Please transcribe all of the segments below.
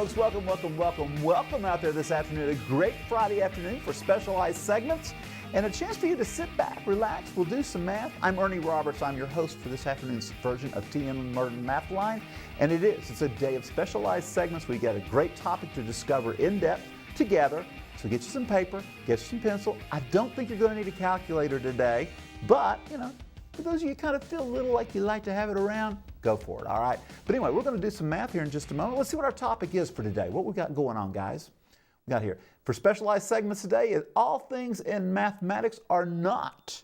folks. Welcome out there this afternoon. A great Friday afternoon for specialized segments and a chance for you to sit back, relax. We'll do some math. I'm Ernie Roberts. I'm your host for this afternoon's version of TNLearn Mathline. And it's a day of specialized segments. We got a great topic to discover in depth together. So get you some paper, get you some pencil. I don't think you're going to need a calculator today, but for those of you who kind of feel a little like you like to have it around, go for it, all right? But anyway, we're going to do some math here in just a moment. Let's see what our topic is for today. What we got going on, guys? We got here. For specialized segments today, is all things in mathematics are not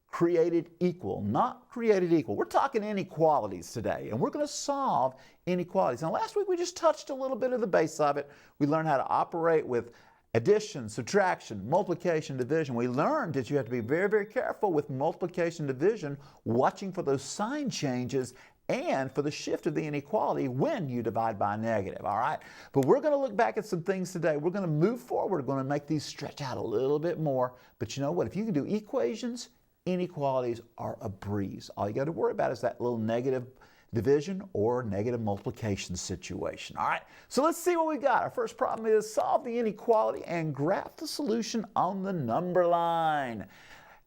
created equal. Not created equal. We're talking inequalities today, and we're going to solve inequalities. Now, last week we just touched a little bit of the base of it. We learned how to operate with addition, subtraction, multiplication, division. We learned that you have to be very, very careful with multiplication, division, watching for those sign changes and for the shift of the inequality when you divide by a negative, all right? But we're going to look back at some things today. We're going to move forward. We're going to make these stretch out a little bit more. But you know what? If you can do equations, inequalities are a breeze. All you got to worry about is that little negative division or negative multiplication situation. All right, so let's see what we got. Our first problem is solve the inequality and graph the solution on the number line.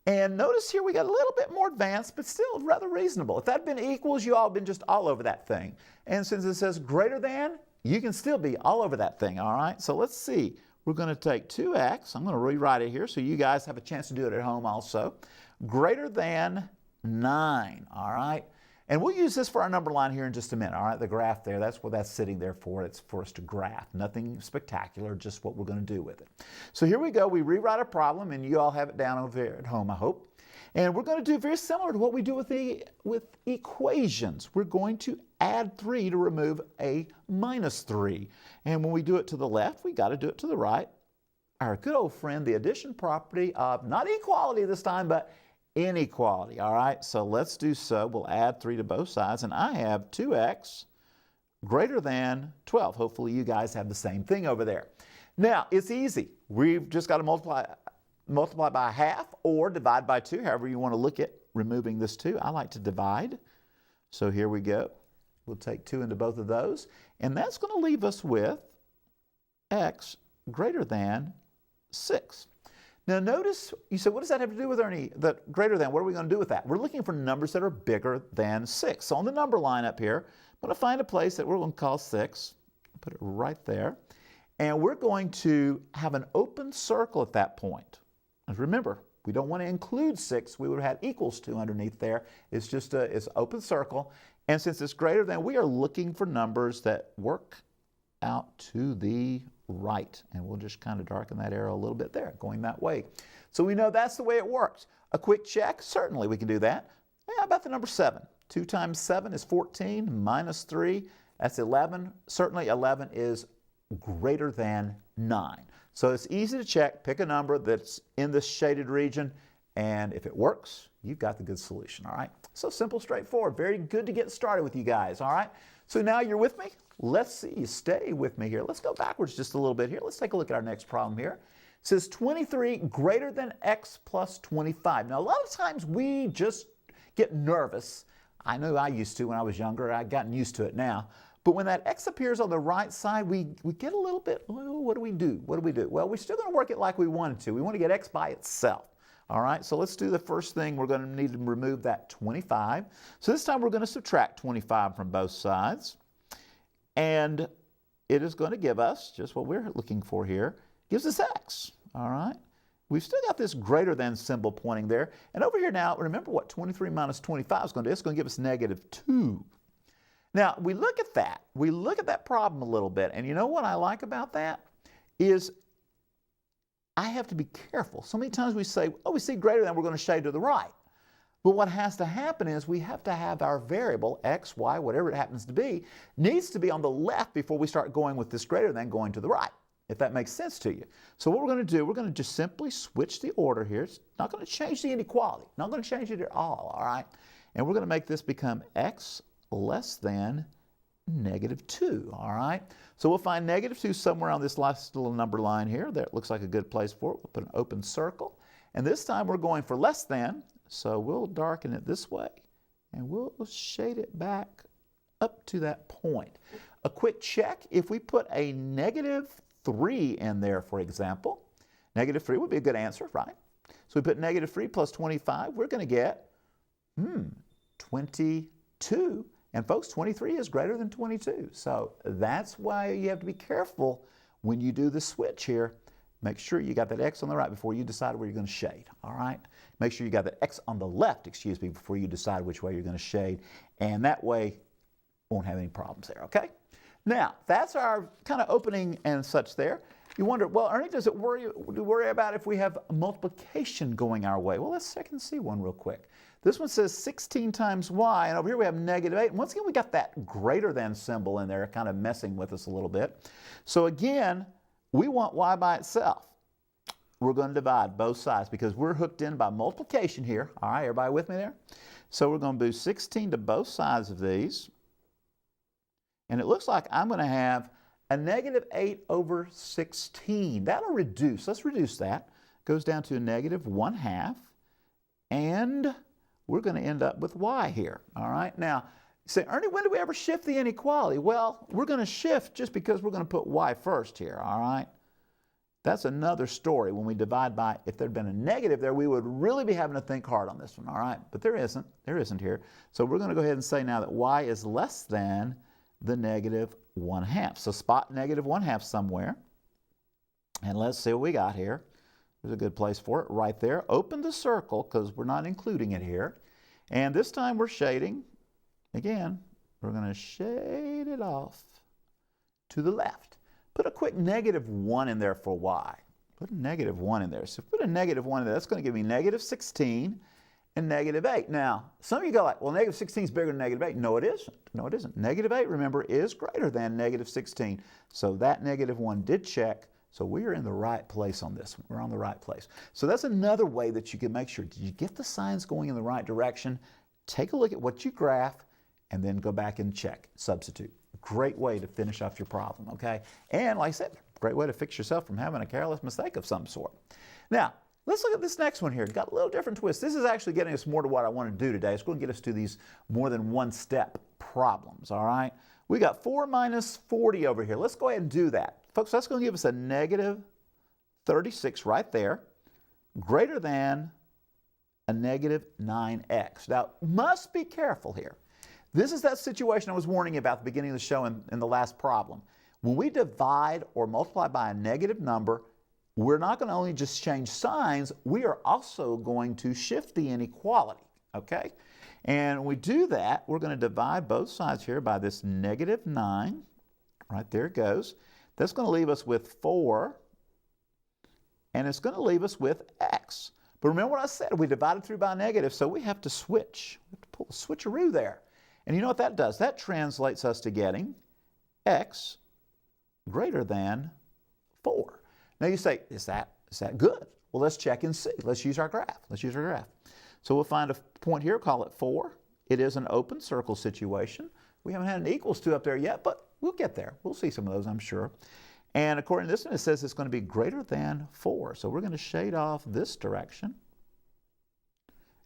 And notice here we got a little bit more advanced, but still rather reasonable. If that had been equals, you all been just all over that thing. And since it says greater than, you can still be all over that thing, all right? So let's see. We're going to take 2x. I'm going to rewrite it here so you guys have a chance to do it at home also. Greater than 9, all right? And we'll use this for our number line here in just a minute, all right? The graph there, that's what that's sitting there for. It's for us to graph. Nothing spectacular, just what we're going to do with it. So here we go. We rewrite a problem, and you all have it down over there at home, I hope. And we're going to do very similar to what we do with equations. We're going to add 3 to remove a minus 3. And when we do it to the left, we got to do it to the right. Our good old friend, the addition property of not equality this time, but inequality, all right? So let's do so. We'll add 3 to both sides, and I have 2x greater than 12. Hopefully you guys have the same thing over there. Now, it's easy. We've just got to multiply by half or divide by 2, however you want to look at removing this 2. I like to divide. So here we go. We'll take 2 into both of those, and that's going to leave us with x greater than 6. Now notice, you said, what does that have to do with Ernie? That greater than, what are we going to do with that? We're looking for numbers that are bigger than 6. So on the number line up here, I'm going to find a place that we're going to call 6. Put it right there. And we're going to have an open circle at that point. And remember, we don't want to include 6. We would have had equals to underneath there. It's just it's open circle. And since it's greater than, we are looking for numbers that work out to the right, and we'll just kind of darken that arrow a little bit there, going that way. So we know that's the way it works. A quick check, certainly we can do that. How about the number 7? 2 times 7 is 14, minus 3, that's 11. Certainly 11 is greater than 9. So it's easy to check, pick a number that's in this shaded region, and if it works, you've got the good solution, all right? So simple, straightforward, very good to get started with you guys, all right? So now you're with me? Let's see, you stay with me here. Let's go backwards just a little bit here. Let's take a look at our next problem here. It says 23 greater than x plus 25. Now, a lot of times we just get nervous. I know I used to when I was younger. I've gotten used to it now. But when that x appears on the right side, we get a little bit, well, what do we do? What do we do? Well, we're still going to work it like we wanted to. We want to get x by itself. All right, so let's do the first thing. We're going to need to remove that 25. So this time we're going to subtract 25 from both sides. And it is going to give us just what we're looking for here. Gives us x, all right? We've still got this greater than symbol pointing there. And over here now, remember what 23 minus 25 is going to do. It's going to give us negative 2. Now, we look at that. We look at that problem a little bit. And you know what I like about that is I have to be careful. So many times we say, oh, we see greater than, we're going to shade to the right. But what has to happen is we have to have our variable, x, y, whatever it happens to be, needs to be on the left before we start going with this greater than going to the right, if that makes sense to you. So what we're going to do, we're going to just simply switch the order here. It's not going to change the inequality. Not going to change it at all right? And we're going to make this become x less than negative 2, all right? So we'll find negative 2 somewhere on this last little number line here. There, it looks like a good place for it. We'll put an open circle. And this time we're going for less than. So we'll darken it this way, and we'll shade it back up to that point. a quick check. If we put a negative 3 in there, for example, negative 3 would be a good answer, right? So we put negative 3 plus 25, we're going to get 22. And folks, 23 is greater than 22. So that's why you have to be careful when you do the switch here. Make sure you got that X on the right before you decide where you're going to shade, all right? Make sure you got that X on the left, excuse me, before you decide which way you're going to shade. And that way, won't have any problems there, okay? Now, that's our kind of opening and such there. You wonder, well, Ernie, does it worry about if we have multiplication going our way? Well, let's check and see one real quick. This one says 16 times y, and over here we have negative 8. And once again, we got that greater than symbol in there, kind of messing with us a little bit. So again, we want y by itself. We're going to divide both sides because we're hooked in by multiplication here. All right, everybody with me there? So we're going to do 16 to both sides of these. And it looks like I'm going to have a negative 8 over 16. That'll reduce. Let's reduce that. Goes down to a negative 1/2. And we're going to end up with y here. All right. Now, you say, Ernie, when do we ever shift the inequality? Well, we're going to shift just because we're going to put y first here. All right. That's another story. When we divide by, if there'd been a negative there, we would really be having to think hard on this one. All right. But there isn't. There isn't here. So we're going to go ahead and say now that y is less than the negative 1/2. So spot negative 1/2 somewhere. And let's see what we got here. There's a good place for it right there. Open the circle because we're not including it here. And this time we're shading. Again, we're going to shade it off to the left. Put a quick negative 1 in there for y. Put a negative 1 in there. So put a negative 1 in there. That's going to give me negative 16 and negative 8. Now, some of you go like, well, negative 16 is bigger than negative 8. No, it isn't. No, it isn't. Negative 8, remember, is greater than negative 16. So that negative 1 did check. So we are in the right place on this one. We're on the right place. So that's another way that you can make sure, did you get the signs going in the right direction? Take a look at what you graph and then go back and check, substitute. Great way to finish off your problem, okay? And like I said, great way to fix yourself from having a careless mistake of some sort. Now, let's look at this next one here. Got a little different twist. This is actually getting us more to what I want to do today. It's going to get us to these more than one step problems, all right? We got 4 minus 40 over here. Let's go ahead and do that. Folks, that's going to give us a negative 36 right there, greater than a negative 9x. Now, must be careful here. This is that situation I was warning you about at the beginning of the show in the last problem. When we divide or multiply by a negative number, we're not going to only just change signs, we are also going to shift the inequality, okay? And when we do that, we're going to divide both sides here by this negative 9. Right there it goes. That's going to leave us with 4, and it's going to leave us with x. But remember what I said, we divided through by a negative, so we have to switch. We have to pull a switcheroo there. And you know what that does? That translates us to getting x greater than 4. Now you say, is that good? Well, let's check and see. Let's use our graph. Let's use our graph. So we'll find a point here, call it 4. It is an open circle situation. We haven't had an equals to up there yet, but we'll get there. We'll see some of those, I'm sure. And according to this one, it says it's going to be greater than 4. So we're going to shade off this direction.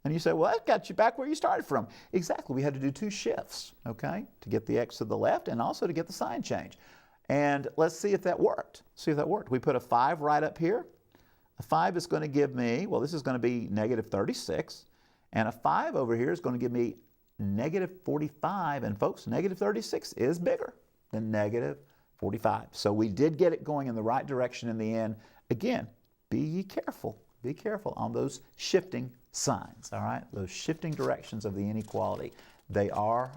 And you say, well, that got you back where you started from. Exactly. We had to do 2 shifts, okay, to get the x to the left and also to get the sign change. And let's see if that worked. See if that worked. We put a 5 right up here. A 5 is going to give me, well, this is going to be negative 36. And a 5 over here is going to give me negative 45. And folks, negative 36 is bigger than negative 45. So we did get it going in the right direction in the end. Again, be careful. Be careful on those shifting signs, all right? Those shifting directions of the inequality. They are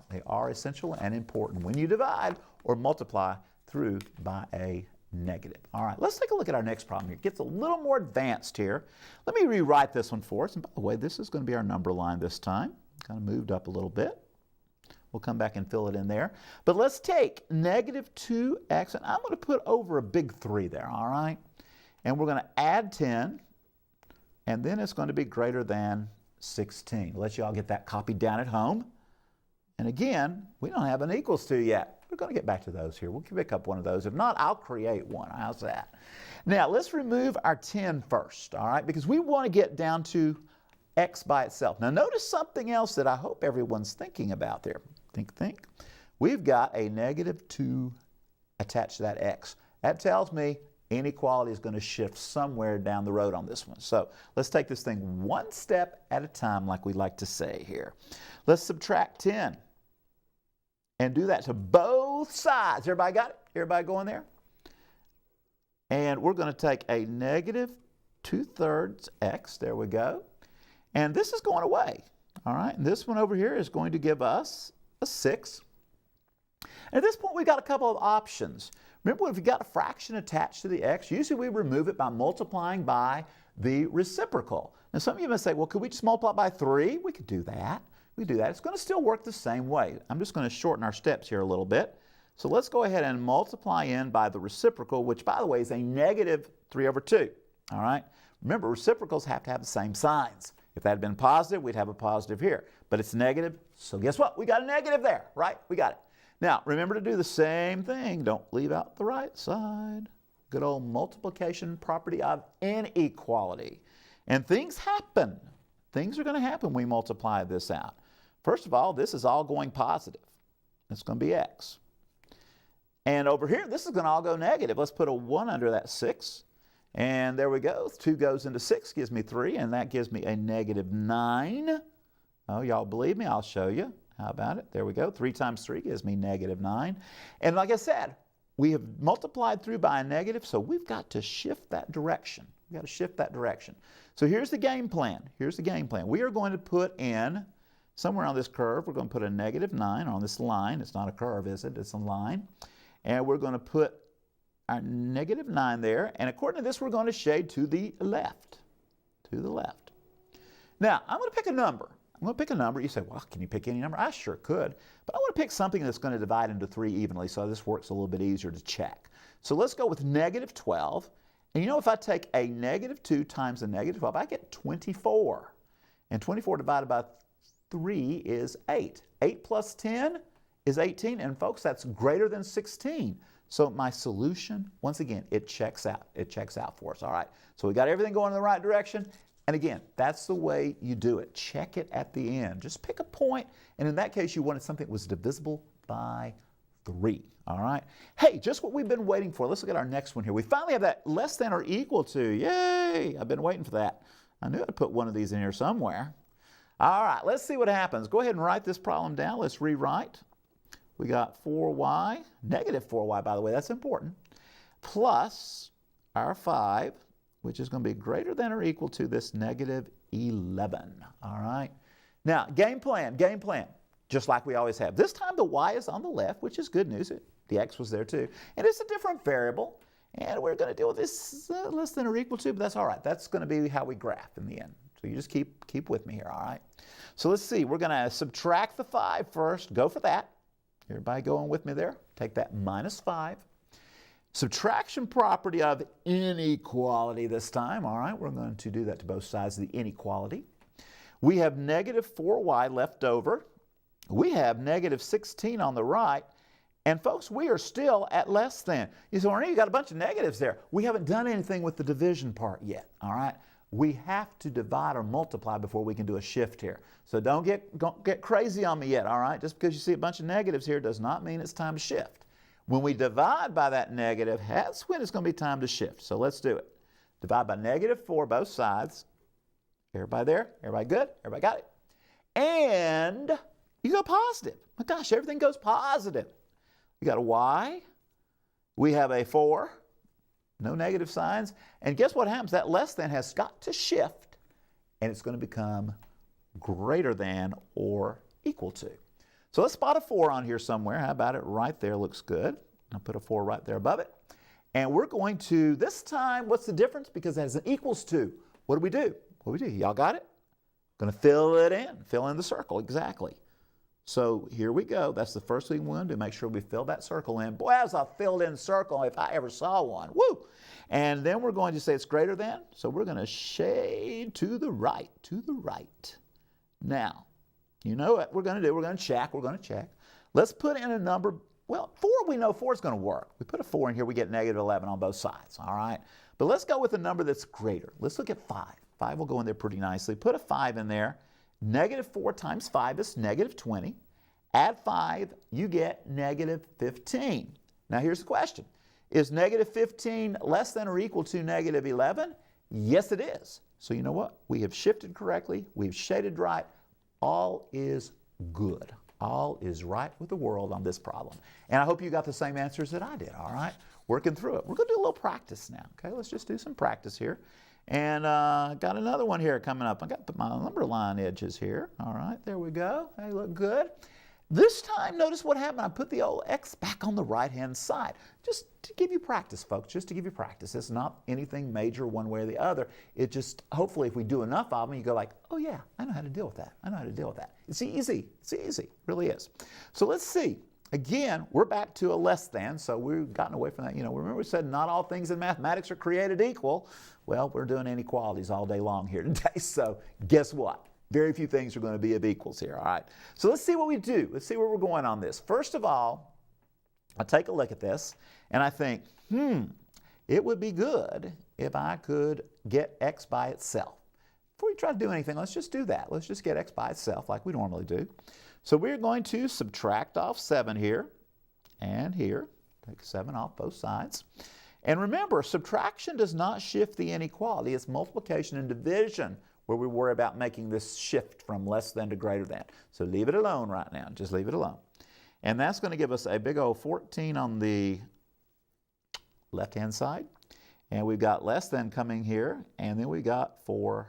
essential and important when you divide or multiply through by a negative. All right, let's take a look at our next problem here. It gets a little more advanced here. Let me rewrite this one for us. And by the way, this is going to be our number line this time. Kind of moved up a little bit. We'll come back and fill it in there. But let's take negative 2x, and I'm going to put over a big 3 there, all right? And we're going to add 10, and then it's going to be greater than 16. Let you all get that copied down at home. And again, we don't have an equals to yet. We're going to get back to those here. We'll pick up one of those. If not, I'll create one. How's that? Now, let's remove our 10 first, all right? Because we want to get down to x by itself. Now, notice something else that I hope everyone's thinking about there. Think. we've got a negative 2 attached to that x. That tells me inequality is going to shift somewhere down the road on this one. So let's take this thing one step at a time, like we like to say here. Let's subtract 10 and do that to both sides. Everybody got it? Everybody going there? And we're going to take a negative 2/3 x. There we go. And this is going away. All right. And this one over here is going to give us a 6. And at this point, we've got a couple of options. Remember, if you've got a fraction attached to the x, usually we remove it by multiplying by the reciprocal. Now, some of you may say, well, could we just multiply by 3? We could do that. We do that. It's going to still work the same way. I'm just going to shorten our steps here a little bit. So let's go ahead and multiply in by the reciprocal, which, by the way, is a negative 3/2. All right? Remember, reciprocals have to have the same signs. If that had been positive, we'd have a positive here. But it's negative, so guess what? We got a negative there, right? We got it. Now, remember to do the same thing. Don't leave out the right side. Good old multiplication property of inequality. And things happen. Things are going to happen when we multiply this out. First of all, this is all going positive. It's going to be x. And over here, this is going to all go negative. Let's put a 1 under that 6. And there we go. 2 goes into 6, gives me 3, and that gives me a negative 9. Oh, y'all believe me? I'll show you. How about it? There we go. 3 times 3 gives me negative 9. And like I said, we have multiplied through by a negative, so we've got to shift that direction. We've got to shift that direction. So here's the game plan. Here's the game plan. We are going to put in, somewhere on this curve, we're going to put a negative 9 on this line. It's not a curve, is it? It's a line. And we're going to put our negative 9 there. And according to this, we're going to shade to the left. To the left. Now, I'm going to pick a number. I'm going to pick a number. You say, well, can you pick any number? I sure could. But I want to pick something that's going to divide into 3 evenly, so this works a little bit easier to check. So let's go with negative 12. And you know, if I take a negative 2 times a negative 12, I get 24. And 24 divided by 3 is 8. 8 plus 10 is 18. And folks, that's greater than 16. So my solution, once again, it checks out. It checks out for us. All right. So we got everything going in the right direction. And again, that's the way you do it. Check it at the end. Just pick a point, and in that case, you wanted something that was divisible by 3. All right? Hey, just what we've been waiting for. Let's look at our next one here. We finally have that less than or equal to. Yay! I've been waiting for that. I knew I'd put one of these in here somewhere. All right, let's see what happens. Go ahead and write this problem down. Let's rewrite. We got 4y, negative 4y, by the way, that's important, plus our 5, which is going to be greater than or equal to this negative 11. All right? Now, game plan, just like we always have. This time the y is on the left, which is good news. The x was there too. And it's a different variable. And we're going to deal with this less than or equal to, but that's all right. That's going to be how we graph in the end. So you just keep with me here, all right? So let's see. We're going to subtract the 5 first. Go for that. Everybody going with me there? Take that minus 5. Subtraction property of inequality this time. All right, we're going to do that to both sides of the inequality. We have negative 4y left over. We have negative 16 on the right. And folks, we are still at less than. You say, Ernie, you got a bunch of negatives there. We haven't done anything with the division part yet. All right, we have to divide or multiply before we can do a shift here. So don't get crazy on me yet. All right, just because you see a bunch of negatives here does not mean it's time to shift. When we divide by that negative, that's when it's going to be time to shift. So let's do it. Divide by negative 4, both sides. Everybody there? Everybody good? Everybody got it? And you go positive. My gosh, everything goes positive. You got a y. We have a 4. No negative signs. And guess what happens? That less than has got to shift, and it's going to become greater than or equal to. So let's spot a 4 on here somewhere. How about it? Right there looks good. I'll put a 4 right there above it. And we're going to, this time, what's the difference? Because it has an equals to. What do? Y'all got it? Going to fill it in. Fill in the circle, exactly. So here we go. That's the first thing we want to do. Make sure we fill that circle in. Boy, that was a filled in circle if I ever saw one. Woo! And then we're going to say it's greater than. So we're going to shade to the right. Now, you know what we're going to do. We're going to check. Let's put in a number. Well, 4, we know 4 is going to work. We put a 4 in here, we get negative 11 on both sides, all right? But let's go with a number that's greater. Let's look at 5. 5 will go in there pretty nicely. Put a 5 in there. Negative 4 times 5 is negative 20. Add 5, you get negative 15. Now here's the question. Is negative 15 less than or equal to negative 11? Yes, it is. So you know what? We have shifted correctly. We've shaded right. All is good. All is right with the world on this problem. And I hope you got the same answers that I did, all right? Working through it. We're going to do a little practice now, okay? Let's just do some practice here. And got another one here coming up. I got to put my number line edges here. All right, there we go. They look good. This time, notice what happened. I put the old X back on the right-hand side. Just to give you practice, folks, just to give you practice. It's not anything major one way or the other. It just, hopefully, if we do enough of them, you go like, oh yeah, I know how to deal with that. I know how to deal with that. It's easy. It's easy. It really is. So let's see. Again, we're back to a less than, so we've gotten away from that. You know, remember we said not all things in mathematics are created equal. Well, we're doing inequalities all day long here today, so guess what? Very few things are going to be of equals here, all right? So let's see what we do. Let's see where we're going on this. First of all, I take a look at this, and I think, it would be good if I could get x by itself. Before we try to do anything, let's just do that. Let's just get x by itself like we normally do. So we're going to subtract off 7 here and here. Take 7 off both sides. And remember, subtraction does not shift the inequality. It's multiplication and division where we worry about making this shift from less than to greater than. So leave it alone right now. Just leave it alone. And that's going to give us a big old 14 on the left-hand side. And we've got less than coming here. And then we got 4x.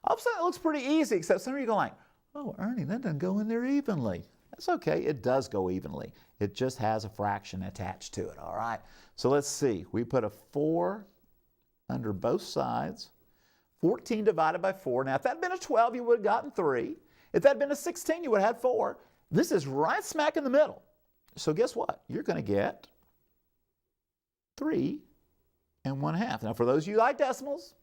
All of a sudden, it looks pretty easy, except some of you go like, oh, Ernie, that doesn't go in there evenly. That's okay. It does go evenly. It just has a fraction attached to it, all right? So let's see. We put a 4 under both sides. 14 divided by 4. Now, if that had been a 12, you would have gotten 3. If that had been a 16, you would have had 4. This is right smack in the middle. So guess what? You're going to get 3 and 1/2. Now, for those of you who like decimals,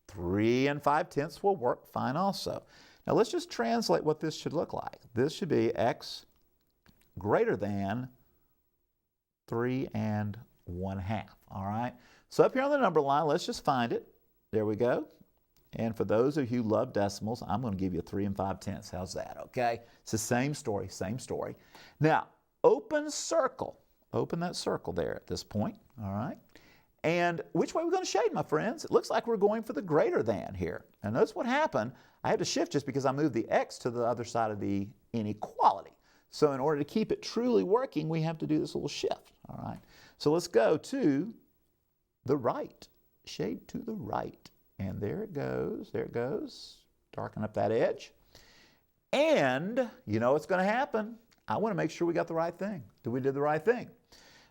3 and 5/10 will work fine also. Now let's just translate what this should look like. This should be x greater than 3 and 1/2, all right? So up here on the number line, let's just find it. There we go. And for those of you who love decimals, I'm going to give you 3 and 5/10. How's that, okay? It's the same story, same story. Now, open circle. Open that circle there at this point, all right? And which way are we going to shade, my friends? It looks like we're going for the greater than here. And notice what happened. I had to shift just because I moved the x to the other side of the inequality. So in order to keep it truly working, we have to do this little shift, all right? So let's go to the right. Shade to the right. And there it goes. There it goes. Darken up that edge. And you know what's going to happen. I want to make sure we got the right thing. We did the right thing.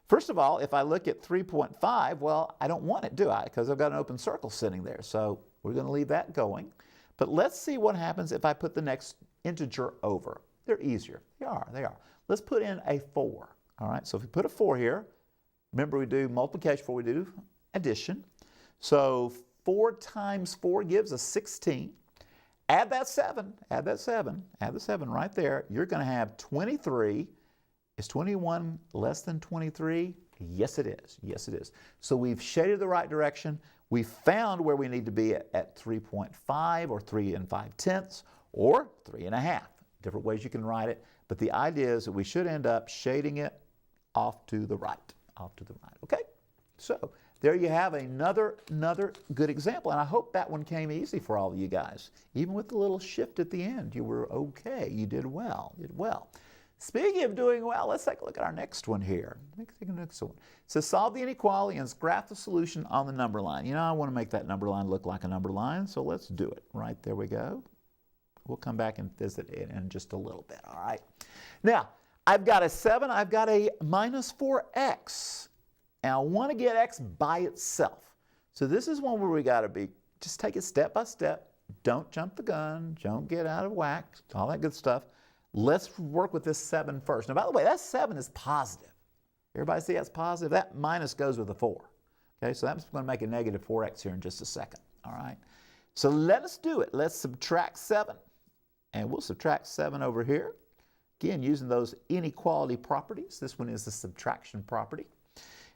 First of all, if I look at 3.5, well, I don't want it, do I? Because I've got an open circle sitting there. So we're going to leave that going. But let's see what happens if I put the next integer over. They're easier. They are. Let's put in a 4. All right, so if we put a 4 here, remember we do multiplication before we do addition. So 4 times 4 gives us 16. Add that 7, add that 7, add the 7 right there. You're going to have 23. Is 21 less than 23? Yes, it is. Yes, it is. So we've shaded the right direction. We found where we need to be at 3.5 or 3 and 5/10 or 3 and 1/2. Different ways you can write it. But the idea is that we should end up shading it off to the right. Off to the right. Okay? So there you have another good example. And I hope that one came easy for all of you guys. Even with the little shift at the end, you were okay. You did well. You did well. Speaking of doing well, let's take a look at our next one here. Next one. It says solve the inequality and graph the solution on the number line. You know, I want to make that number line look like a number line, so let's do it. Right, there we go. We'll come back and visit it in just a little bit, all right? Now, I've got a 7, I've got a minus 4x, and I want to get x by itself. So this is one where we got to be, just take it step by step. Don't jump the gun, don't get out of whack, all that good stuff. Let's work with this 7 first. Now, by the way, that 7 is positive. Everybody see that's positive? That minus goes with the 4. Okay, so that's going to make a negative 4x here in just a second. All right. So let us do it. Let's subtract 7. And we'll subtract 7 over here. Again, using those inequality properties. This one is the subtraction property.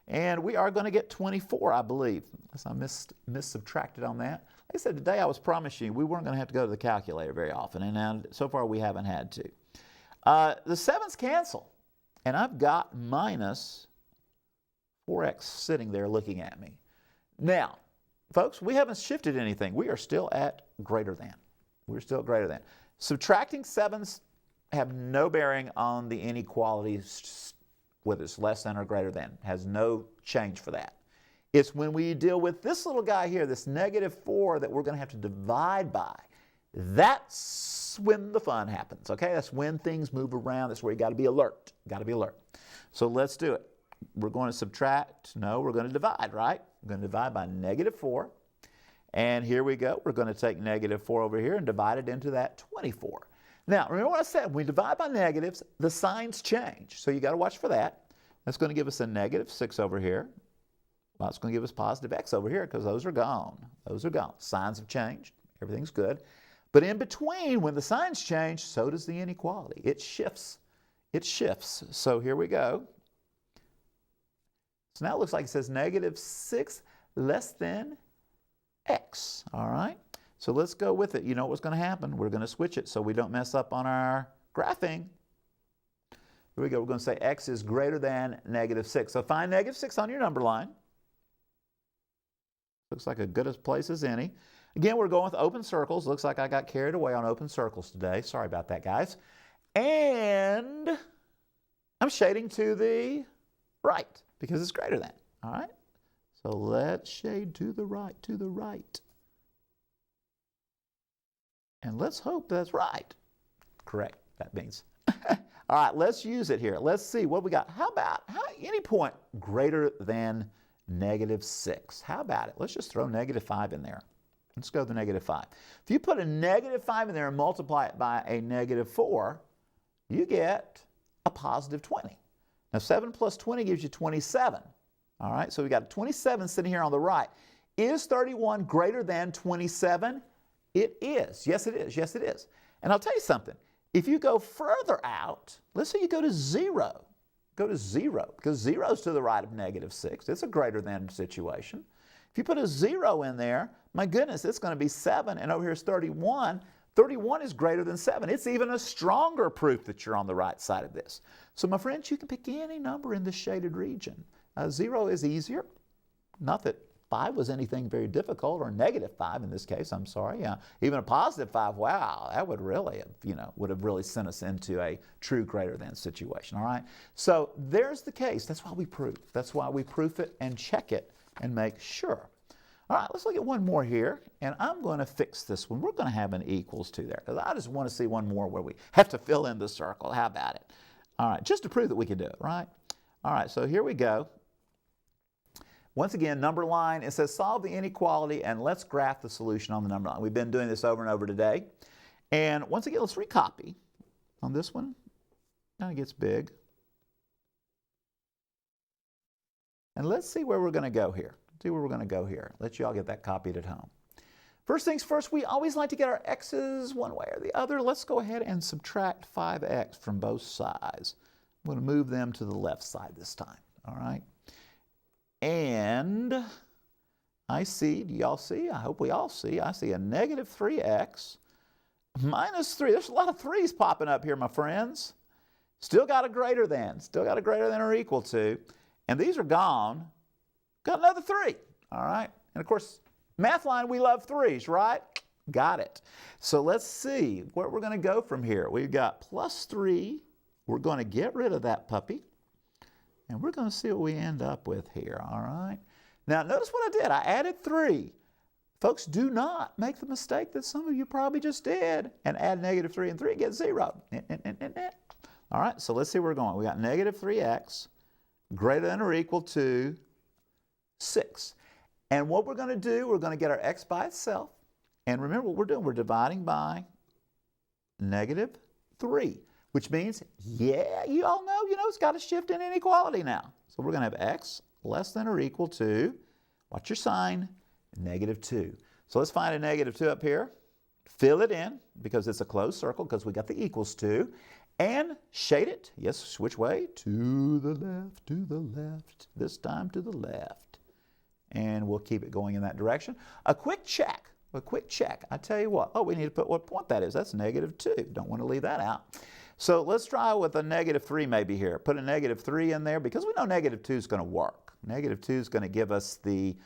And we are going to get 24, I believe, unless I mis-subtracted on that. Like I said, today I was promising you we weren't going to have to go to the calculator very often, and now, so far we haven't had to. The 7's cancel, and I've got minus 4x sitting there looking at me. Now, folks, we haven't shifted anything. We are still at greater than. We're still at greater than. Subtracting 7's have no bearing on the inequality, whether it's less than or greater than. Has no change for that. It's when we deal with this little guy here, this -4 that we're going to have to divide by. That's when the fun happens, okay? That's when things move around. That's where you got to be alert. Got to be alert. So let's do it. We're going to subtract. No, we're going to divide, right? We're going to divide by -4. And here we go. We're going to take -4 over here and divide it into that 24. Now, remember what I said? When we divide by negatives, the signs change. So you got to watch for that. That's going to give us a -6 over here. Well, it's going to give us positive x over here because those are gone. Those are gone. Signs have changed. Everything's good. But in between, when the signs change, so does the inequality. It shifts. It shifts. So here we go. So now it looks like it says -6 less than x. All right? So let's go with it. You know what's going to happen. We're going to switch it so we don't mess up on our graphing. Here we go. We're going to say x is greater than -6. So find -6 on your number line. Looks like a good as place as any. Again, we're going with open circles. Looks like I got carried away on open circles today. Sorry about that, guys. And I'm shading to the right because it's greater than. All right? So let's shade to the right, to the right. And let's hope that's right. Correct, that means. All right, let's use it here. Let's see what we got. How about any point greater than -6? How about it? Let's just throw -5 in there. Let's go with the -5. If you put a -5 in there and multiply it by a -4, you get a +20. Now 7 plus 20 gives you 27. All right, so we got 27 sitting here on the right. Is 31 greater than 27? It is. Yes, it is. Yes, it is. And I'll tell you something. If you go further out, let's say you go to 0. Go to 0, because 0 is to the right of -6. It's a greater than situation. If you put a 0 in there, my goodness, it's going to be 7, and over here is 31. 31 is greater than 7. It's even a stronger proof that you're on the right side of this. So, my friends, you can pick any number in the shaded region. 0 is easier. Not that 5 was anything very difficult, or -5 in this case, I'm sorry. Even a +5, wow, that would really have, would have really sent us into a true greater than situation, all right? So there's the case. That's why we proof. That's why we proof it and check it and make sure. All right, let's look at one more here, and I'm going to fix this one. We're going to have an equals to there, because I just want to see one more where we have to fill in the circle. How about it? All right, just to prove that we can do it, right? All right, so here we go. Once again, number line, it says solve the inequality and let's graph the solution on the number line. We've been doing this over and over today. And once again, let's recopy on this one. Now it gets big. And let's see where we're going to go here. See where we're going to go here. Let you all get that copied at home. First things first, we always like to get our x's one way or the other. Let's go ahead and subtract 5x from both sides. I'm going to move them to the left side this time. All right. And I see, do y'all see? I hope we all see. I see a -3x minus 3. There's a lot of 3's popping up here, my friends. Still got a greater than. Still got a greater than or equal to. And these are gone. Got another 3. All right. And of course, Mathline, we love 3's, right? Got it. So let's see where we're going to go from here. We've got +3. We're going to get rid of that puppy. And we're going to see what we end up with here, all right? Now, notice what I did. I added 3. Folks, do not make the mistake that some of you probably just did and add -3 and 3 and get 0. All right, so let's see where we're going. We got -3x greater than or equal to 6. And what we're going to do, we're going to get our x by itself. And remember what we're doing. We're dividing by -3. Which means, yeah, you all know, it's got to shift in inequality now. So we're going to have x less than or equal to, watch your sign, -2. So let's find a -2 up here, fill it in, because it's a closed circle, because we got the equals to, and shade it. Yes, which way? To the left, this time to the left. And we'll keep it going in that direction. A quick check. I tell you what, we need to put what point that is. That's -2. Don't want to leave that out. So let's try with a -3 maybe here. Put a -3 in there because we know -2 is going to work. -2 is going to give us the,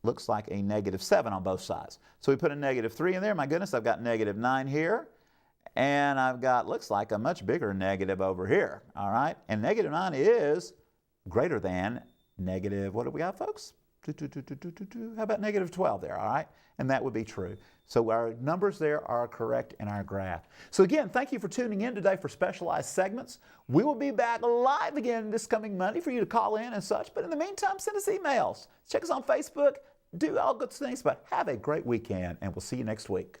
looks like a -7 on both sides. So we put a -3 in there. My goodness, I've got -9 here. And I've got, looks like a much bigger negative over here. All right. And -9 is greater than negative, what do we got, folks? How about -12 there, all right? And that would be true. So our numbers there are correct in our graph. So again, thank you for tuning in today for Specialized Segments. We will be back live again this coming Monday for you to call in and such. But in the meantime, send us emails. Check us on Facebook. Do all good things, but have a great weekend, and we'll see you next week.